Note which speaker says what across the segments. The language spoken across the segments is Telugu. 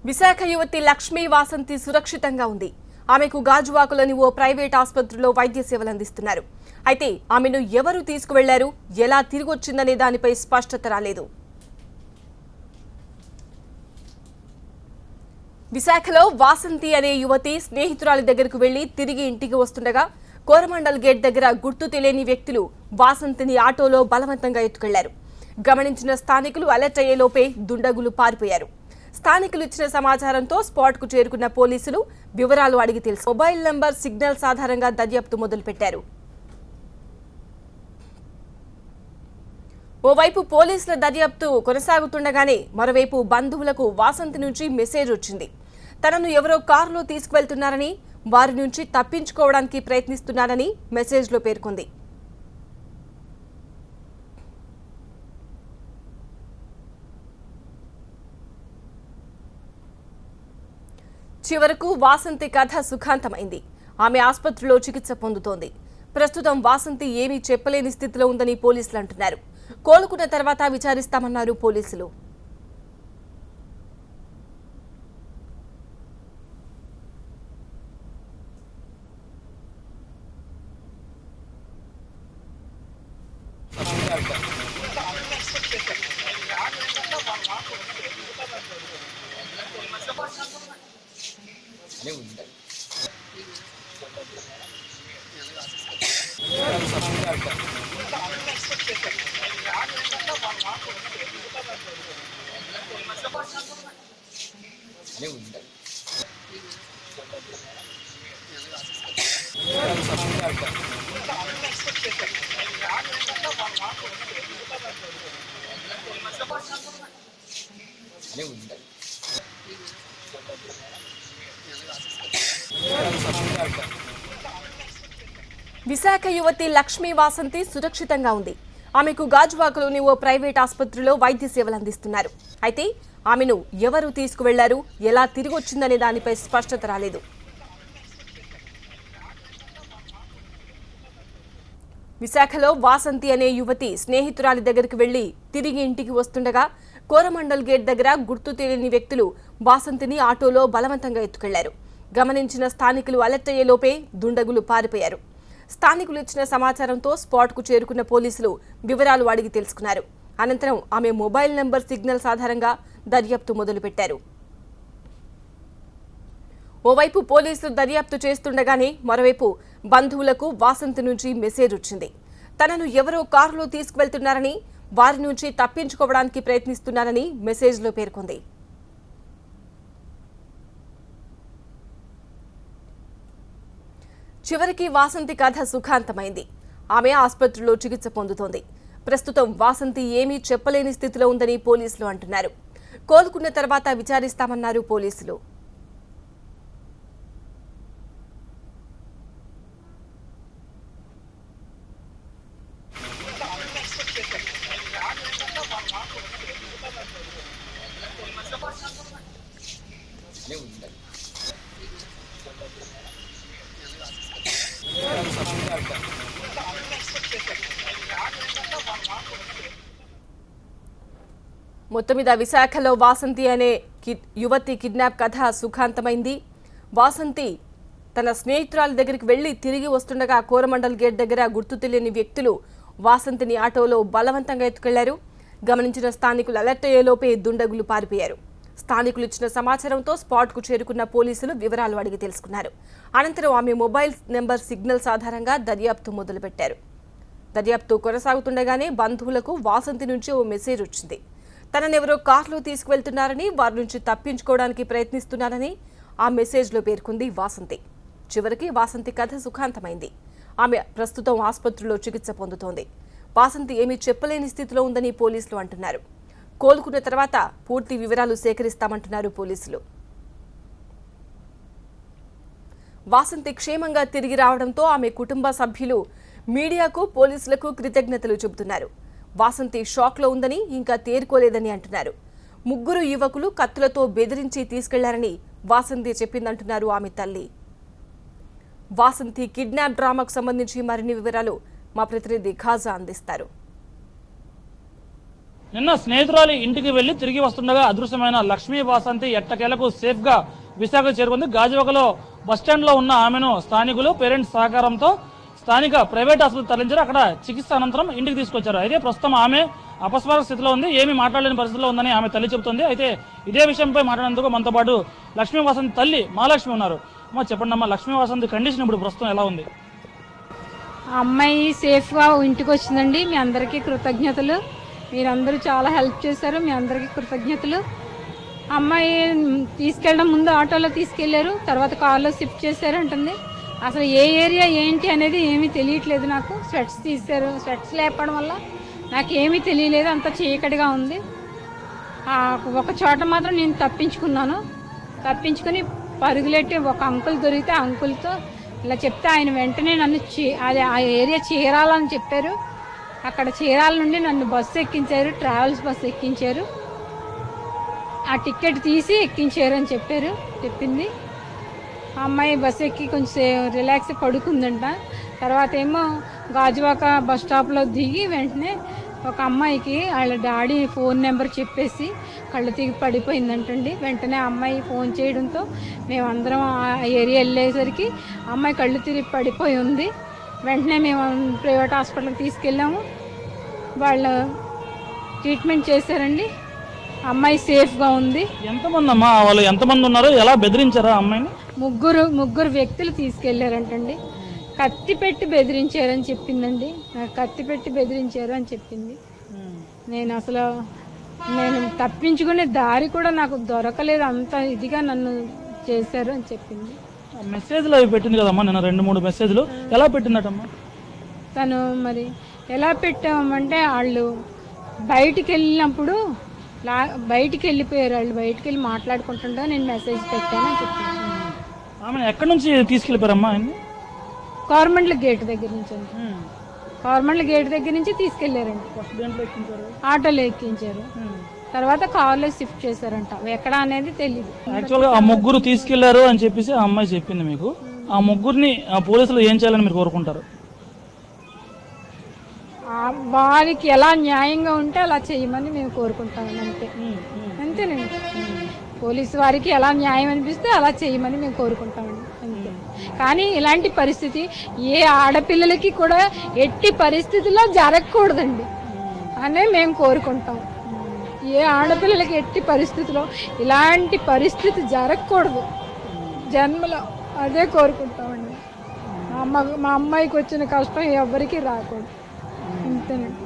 Speaker 1: విశాఖ యువతి లక్ష్మీ వాసంతి సురక్షితంగా ఉంది. ఆమెకు గాజువాకలోని ఓ ప్రైవేట్ ఆసుపత్రిలో వైద్య సేవలు అందిస్తున్నారు. అయితే ఆమెను ఎవరు తీసుకువెళ్లారు, ఎలా తిరిగి వచ్చిందనే దానిపై స్పష్టత రాలేదు. విశాఖలో వాసంతి అనే యువతి స్నేహితురాలి దగ్గరకు వెళ్లి తిరిగి ఇంటికి వస్తుండగా కోరమండల్ గేట్ దగ్గర గుర్తు తెలియని వ్యక్తులు వాసంతిని ఆటోలో బలవంతంగా ఎత్తుకెళ్లారు. గమనించిన స్థానికులు అలర్ట్ అయ్యేలోపే దుండగులు పారిపోయారు. స్థానికులు ఇచ్చిన సమాచారంతో స్పాట్ కు చేరుకున్న పోలీసులు వివరాలు అడిగి తెలుసు మొబైల్ నంబర్ సిగ్నల్స్ ఆధారంగా దర్యాప్తు మొదలుపెట్టారు. ఓవైపు పోలీసుల దర్యాప్తు కొనసాగుతుండగానే మరోవైపు బంధువులకు వాసంతి నుంచి మెసేజ్ వచ్చింది. తనను ఎవరో కారులో తీసుకువెళ్తున్నారని, వారి నుంచి తప్పించుకోవడానికి ప్రయత్నిస్తున్నారని మెసేజ్లో పేర్కొంది. చివరకు వాసంతి కథ సుఖాంతమైంది. ఆమె ఆసుపత్రిలో చికిత్స పొందుతోంది. ప్రస్తుతం వాసంతి ఏమీ చెప్పలేని స్థితిలో ఉందని పోలీసులు అంటున్నారు. కోలుకున్న తర్వాత విచారిస్తామన్నారు పోలీసులు. విశాఖ యువతి లక్ష్మీ వాసంతి సురక్షితంగా ఉంది. ఆమెకు గాజువాకలోని ఓ ప్రైవేట్ ఆసుపత్రిలో వైద్య సేవలు అందిస్తున్నారు. అయితే ఆమెను ఎవరు తీసుకువెళ్లారు, ఎలా తిరిగి వచ్చిందనే దానిపై స్పష్టత రాలేదు. విశాఖలో వాసంతి అనే యువతి స్నేహితురాలి దగ్గరికి వెళ్లి తిరిగి ఇంటికి వస్తుండగా కోరమండల్ గేట్ దగ్గర గుర్తు తెలియని వ్యక్తులు వాసంతిని ఆటోలో బలవంతంగా ఎత్తుకెళ్లారు. గమనించిన స్థానికులు అలర్ట్ అయ్యేలోపే దుండగులు పారిపోయారు. స్థానికులు ఇచ్చిన సమాచారంతో స్పాట్ కు చేరుకున్న పోలీసులు వివరాలు అడిగి తెలుసుకున్నారు. అనంతరం ఆమె మొబైల్ నంబర్ సిగ్నల్స్ ఆధారంగా దర్యాప్తు మొదలుపెట్టారు. ఓవైపు పోలీసులు దర్యాప్తు చేస్తుండగానే మరోవైపు బంధువులకు వాసంతి నుంచి మెసేజ్ వచ్చింది. తనను ఎవరో కారులో తీసుకువెళ్తున్నారని, వారి నుంచి తప్పించుకోవడానికి ప్రయత్నిస్తున్నారని మెసేజ్లో పేర్కొంది. చివరికి వాసంతి కథ సుఖాంతమైంది. ఆమె ఆసుపత్రిలో చికిత్స పొందుతోంది. ప్రస్తుతం వాసంతి ఏమీ చెప్పలేని స్థితిలో ఉందని పోలీసులు అంటున్నారు. కోలుకున్న తర్వాత విచారిస్తామన్నారు పోలీసులు. మొత్తం మీద విశాఖలో వాసంతి అనే యువతి కిడ్నాప్ కథ సుఖాంతమైంది. వాసంతి తన స్నేహితురాలి దగ్గరికి వెళ్లి తిరిగి వస్తుండగా కోరమండల్ గేట్ దగ్గర గుర్తు తెలియని వ్యక్తులు వాసంతిని ఆటోలో బలవంతంగా ఎత్తుకెళ్లారు. గమనించిన స్థానికులు అలర్ట్ అయ్యేలోపే దుండగులు పారిపోయారు. స్థానికులు ఇచ్చిన సమాచారంతో స్పాట్ కు చేరుకున్న పోలీసులు వివరాలు అడిగి తెలుసుకున్నారు. అనంతరం ఆమె మొబైల్ నెంబర్ సిగ్నల్స్ ఆధారంగా దర్యాప్తు మొదలుపెట్టారు. దర్యాప్తు కొనసాగుతుండగానే బంధువులకు వాసంతి నుంచి ఓ మెసేజ్ వచ్చింది. తననెవరో కారులో తీసుకువెళ్తున్నారని, వారి నుంచి తప్పించుకోవడానికి ప్రయత్నిస్తున్నారని ఆ మెసేజ్లో పేర్కొంది వాసంతి. చివరికి వాసంతి కథ సుఖాంతమైంది. ఆమె ప్రస్తుతం ఆసుపత్రిలో చికిత్స పొందుతోంది. వాసంతి ఏమీ చెప్పలేని స్థితిలో ఉందని పోలీసులు అంటున్నారు. కోలుకున్న తర్వాత పూర్తి వివరాలు సేకరిస్తామంటున్నారు పోలీసులు. వాసంతి క్షేమంగా తిరిగి రావడంతో ఆమె కుటుంబ సభ్యులు మీడియాకు, పోలీసులకు కృతజ్ఞతలు చెబుతున్నారు. వాసంతి షాక్లో ఉందని, ఇంకా తేరుకోలేదని అంటున్నారు. ముగ్గురు యువకులు కత్తులతో బెదిరించి తీసుకెళ్లారని వాసంతి చెప్పిందంటున్నారు ఆమె తల్లి. వాసంతి కిడ్నాప్ డ్రామాకు సంబంధించి మరిన్ని వివరాలు మా ప్రతినిధి ఖాజా అందిస్తారు.
Speaker 2: నిన్న స్నేహితురాలి ఇంటికి వెళ్లి తిరిగి వస్తుండగా అదృశ్యమైన లక్ష్మీ వాసంతి ఎట్టకేలకు సేఫ్ గా విశాఖ చేరుకుంది. గాజువాకలో బస్టాండ్ లో ఉన్న ఆమెను స్థానికులు పేరెంట్స్ సహకారంతో స్థానిక ప్రైవేట్ ఆసుపత్రి తరలించారు. అక్కడ చికిత్స అనంతరం ఇంటికి తీసుకొచ్చారు. అయితే ప్రస్తుతం ఆమె అపస్మారక స్థితిలో ఉంది, ఏమీ మాట్లాడలేని పరిస్థితిలో ఉందని ఆమె తల్లి చెబుతుంది. అయితే ఇదే విషయంపై మాట్లాడేందుకు మనతో పాటు లక్ష్మీ వాసంతి తల్లి మహాలక్ష్మి ఉన్నారు. అమ్మా చెప్పండి అమ్మా, లక్ష్మీ వాసంతి కండిషన్ ఇప్పుడు ప్రస్తుతం ఎలా ఉంది?
Speaker 3: అమ్మాయి సేఫ్గా ఇంటికి వచ్చిందండి. మీ అందరికీ కృతజ్ఞతలు. మీరందరూ చాలా హెల్ప్ చేశారు, మీ అందరికీ కృతజ్ఞతలు. అమ్మాయి తీసుకెళ్ళడం ముందు ఆటోలో తీసుకెళ్లారు, తర్వాత కార్లో షిఫ్ట్ చేశారు అంటుంది. అసలు ఏ ఏరియా ఏంటి అనేది ఏమీ తెలియట్లేదు నాకు. స్వెట్స్ తీశారు, స్వెట్స్ లేపడం వల్ల నాకు ఏమీ తెలియలేదు, అంత చీకటిగా ఉంది. ఒక చోట మాత్రం నేను తప్పించుకుని పరుగులెట్టి ఒక అంకుల్ దొరికితే ఆ అంకుల్తో ఇలా చెప్తే ఆయన వెంటనే నన్ను అది ఆ ఏరియా చీరాలని చెప్పారు. అక్కడ చీరాల నుండి నన్ను బస్సు ఎక్కించారు, ట్రావెల్స్ బస్సు ఎక్కించారు. ఆ టికెట్ తీసి ఎక్కించారు అని చెప్పింది. ఆ అమ్మాయి బస్సు ఎక్కి కొంచెం రిలాక్స్ పడుకుందంట. తర్వాత ఏమో గాజువాక బస్ స్టాప్లో దిగి వెంటనే ఒక అమ్మాయికి వాళ్ళ డాడీ ఫోన్ నెంబర్ చెప్పేసి కళ్ళు తిరిగి పడిపోయిందంటండి. వెంటనే అమ్మాయి ఫోన్ చేయడంతో మేమందరం ఆ ఏరియా వెళ్ళేసరికి అమ్మాయి కళ్ళు తిరిగి పడిపోయి ఉంది. వెంటనే మేము ప్రైవేట్ హాస్పిటల్కి తీసుకెళ్ళాము, వాళ్ళు ట్రీట్మెంట్ చేశారండి. అమ్మాయి సేఫ్గా ఉంది.
Speaker 2: ఎంతమంది అమ్మా వాళ్ళు, ఎంతమంది ఉన్నారు, ఎలా బెదిరించారా అమ్మాయిని?
Speaker 3: ముగ్గురు వ్యక్తులు తీసుకెళ్లారంటండి. కత్తి పెట్టి బెదిరించారని చెప్పిందండి. నాకు కత్తి పెట్టి బెదిరించారు అని చెప్పింది. నేను తప్పించుకునే దారి కూడా నాకు దొరకలేదు, అంత ఇదిగా నన్ను చేశారు అని చెప్పింది.
Speaker 2: మెసేజ్లు అవి పెట్టింది కదమ్మా నేను 2-3 మెసేజ్లు, ఎలా పెట్టిందటమ్మా
Speaker 3: తను? మరి ఎలా పెట్టామంటే వాళ్ళు బయటికి వెళ్ళినప్పుడు బయటికి వెళ్ళిపోయారు, వాళ్ళు బయటికి వెళ్ళి మాట్లాడుకుంటుంటే నేను మెసేజ్ పెట్టానని చెప్పింది.
Speaker 2: ఆమె ఎక్కడి నుంచి తీసుకెళ్ళిపోయారమ్మా ఆయన్ని?
Speaker 3: గవర్నమెంట్ గేట్ దగ్గర నుంచి తీసుకెళ్లారండి. ఆటోలో ఎక్కించారు, తర్వాత కార్లో షిఫ్ట్ చేశారంట. ఎక్కడ అనేది తెలియదు.
Speaker 2: యాక్చువల్గా ఆ ముగ్గురు తీసుకెళ్లారు అని చెప్పేసి ఆ అమ్మాయి చెప్పింది మీకు. ఆ ముగ్గురిని పోలీసులు ఏం చేయాలని మీరు కోరుకుంటారు?
Speaker 3: వారికి ఎలా న్యాయంగా ఉంటే అలా చేయమని మేము కోరుకుంటామని, అంతేనండి. పోలీసు వారికి ఎలా న్యాయం అనిపిస్తే అలా చేయమని మేము కోరుకుంటామండి, అంతే. కానీ ఇలాంటి పరిస్థితి ఏ ఆడపిల్లలకి కూడా ఎట్టి పరిస్థితుల్లో జరగకూడదండి అనే మేము కోరుకుంటాం. ఏ ఆడపిల్లలకి ఎట్టి పరిస్థితిలో ఇలాంటి పరిస్థితి జరగకూడదు జన్మలో, అదే కోరుకుంటామండి. మా అమ్మాయికి వచ్చిన కష్టం ఎవరికి రాకూడదు, అంతేనండి.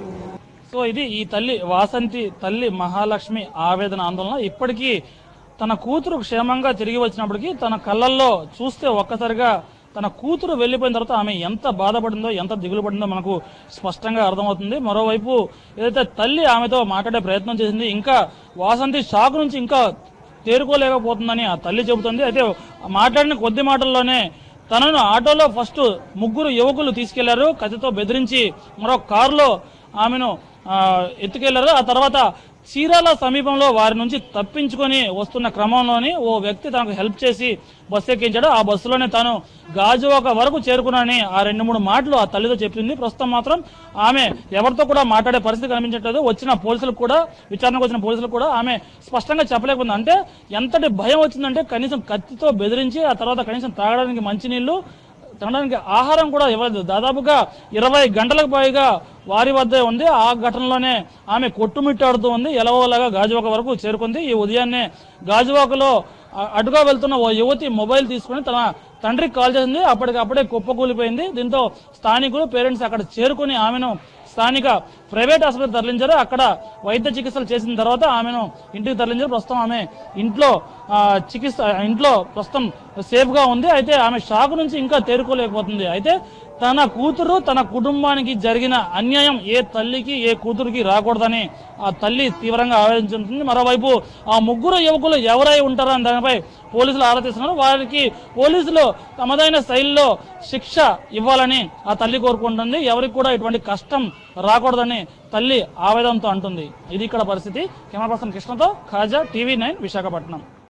Speaker 2: సో ఇది ఈ తల్లి వాసంతి తల్లి మహాలక్ష్మి ఆవేదన, ఆందోళన. ఇప్పటికీ తన కూతురు క్షేమంగా తిరిగి వచ్చినప్పటికీ తన కళ్ళల్లో చూస్తే ఒక్కసారిగా తన కూతురు వెళ్లిపోయిన తర్వాత ఆమె ఎంత బాధపడిందో, ఎంత దిగులు పడిందో మనకు స్పష్టంగా అర్థమవుతుంది. మరోవైపు ఏదైతే తల్లి ఆమెతో మాట్లాడే ప్రయత్నం చేసింది, ఇంకా వాసంతి షాక్ నుంచి ఇంకా తేరుకోలేకపోతుందని ఆ తల్లి చెబుతుంది. అయితే మాట్లాడిన కొద్ది మాటల్లోనే తనను ఆటోలో ఫస్ట్ ముగ్గురు యువకులు తీసుకెళ్లారు, కత్తితో బెదిరించి మరో కారులో ఆమెను ఎత్తుకెళ్లారు. ఆ తర్వాత చీరాల సమీపంలో వారి నుంచి తప్పించుకొని వస్తున్న క్రమంలోని ఓ వ్యక్తి తనకు హెల్ప్ చేసి బస్సు ఎక్కించాడు. ఆ బస్సులోనే తాను గాజువాక వరకు చేరుకున్నానని ఆ 2-3 మాటలు ఆ తల్లితో చెప్పింది. ప్రస్తుతం మాత్రం ఆమె ఎవరితో కూడా మాట్లాడే పరిస్థితి కనిపించట్లేదు. విచారణకు వచ్చిన పోలీసులు కూడా ఆమె స్పష్టంగా చెప్పలేకపోయింది. అంటే ఎంతటి భయం వచ్చిందంటే కనీసం కత్తితో బెదిరించి ఆ తర్వాత కనీసం తాగడానికి మంచినీళ్లు, తినడానికి ఆహారం కూడా ఇవ్వలేదు. దాదాపుగా 20 గంటలకు పైగా వారి వద్దే ఉంది. ఆ ఘటనలోనే ఆమె కొట్టుమిట్టాడుతూ ఉంది. ఎలాగోలాగా గాజువాక వరకు చేరుకుంది. ఈ ఉదయాన్నే గాజువాకలో అటుగా వెళ్తున్న ఓ యువతి మొబైల్ తీసుకుని తన తండ్రికి కాల్ చేసింది. అప్పటికప్పుడే కుప్పకూలిపోయింది. దీంతో స్థానికులు, పేరెంట్స్ అక్కడ చేరుకుని ఆమెను స్థానిక ప్రైవేట్ ఆసుపత్రి తరలించారు. అక్కడ వైద్య చికిత్సలు చేసిన తర్వాత ఆమెను ఇంటికి తరలించారు. ప్రస్తుతం ఆమె ఇంట్లో ప్రస్తుతం సేఫ్ గా ఉంది. అయితే ఆమె షాక్ నుంచి ఇంకా తేరుకోలేకపోతుంది. అయితే తన కూతురు, తన కుటుంబానికి జరిగిన అన్యాయం ఏ తల్లికి, ఏ కూతురికి రాకూడదని ఆ తల్లి తీవ్రంగా ఆవేదించుంటుంది. మరోవైపు ఆ ముగ్గురు యువకులు ఎవరై ఉంటారో అని దానిపై పోలీసులు ఆరా తీస్తున్నారు. వారికి పోలీసులు తమదైన శైలిలో శిక్ష ఇవ్వాలని ఆ తల్లి కోరుకుంటుంది. ఎవరికి కూడా ఇటువంటి కష్టం రాకూడదని తల్లి ఆవేదనతో అంటుంది. ఇది ఇక్కడ పరిస్థితి. కెమెరా పర్సన్ కృష్ణతో ఖాజా, TV9 విశాఖపట్నం.